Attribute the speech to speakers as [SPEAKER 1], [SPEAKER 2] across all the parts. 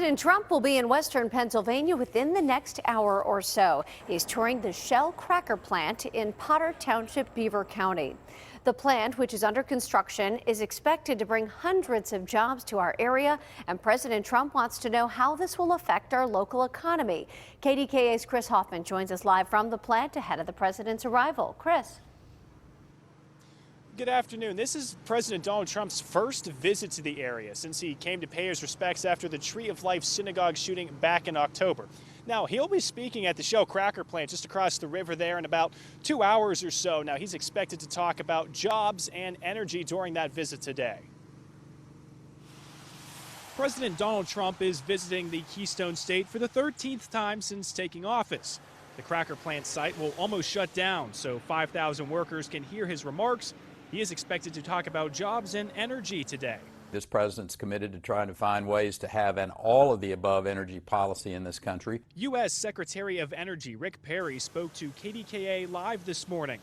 [SPEAKER 1] President Trump will be in western Pennsylvania within the next hour or so. He's touring the Shell cracker plant in Potter Township, Beaver County. The plant, which is under construction, is expected to bring hundreds of jobs to our area, and President Trump wants to know how this will affect our local economy. KDKA's Chris Hoffman joins us live from the plant ahead of the president's arrival. Chris.
[SPEAKER 2] Good afternoon. This is President Donald Trump's first visit to the area since he came to pay his respects after the Tree of Life synagogue shooting back in October. Now, he'll be speaking at the Shell cracker plant just across the river there in about 2 hours or so. Now, he's expected to talk about jobs and energy during that visit today. President Donald Trump is visiting the Keystone State for the 13th time since taking office. The cracker plant site will almost shut down, so 5,000 workers can hear his remarks. He is expected to talk about jobs and energy today.
[SPEAKER 3] This president's committed to trying to find ways to have an all-of-the-above energy policy in this country. U.S.
[SPEAKER 2] Secretary of Energy Rick Perry spoke to KDKA Live this morning.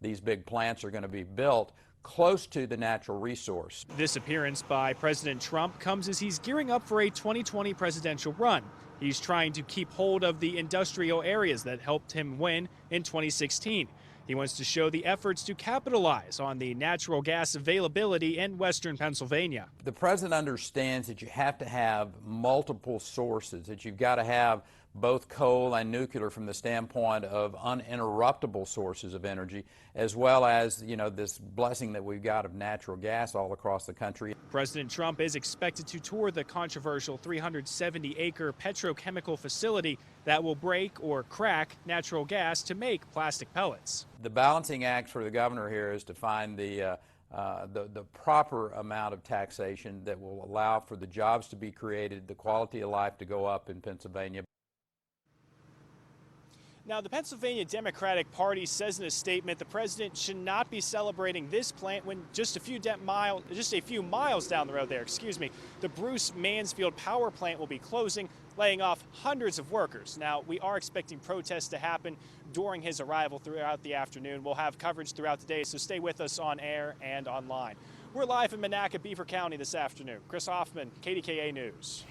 [SPEAKER 3] These big plants are going to be built close to the natural resource.
[SPEAKER 2] This appearance by President Trump comes as he's gearing up for a 2020 presidential run. He's trying to keep hold of the industrial areas that helped him win in 2016. He wants to show the efforts to capitalize on the natural gas availability in western Pennsylvania.
[SPEAKER 3] The president understands that you have to have multiple sources, that you've got to have both coal and nuclear from the standpoint of uninterruptible sources of energy, as well as, this blessing that we've got of natural gas all across the country.
[SPEAKER 2] President Trump is expected to tour the controversial 370-acre petrochemical facility that will break or crack natural gas to make plastic pellets.
[SPEAKER 3] The balancing act for the governor here is to find the proper amount of taxation that will allow for the jobs to be created, the quality of life to go up in Pennsylvania.
[SPEAKER 2] Now, the Pennsylvania Democratic Party says in a statement the president should not be celebrating this plant when just a few miles down the road there, the Bruce Mansfield power plant will be closing, laying off hundreds of workers. Now, we are expecting protests to happen during his arrival throughout the afternoon. We'll have coverage throughout the day, so stay with us on air and online. We're live in Monaca, Beaver County this afternoon. Chris Hoffman, KDKA News.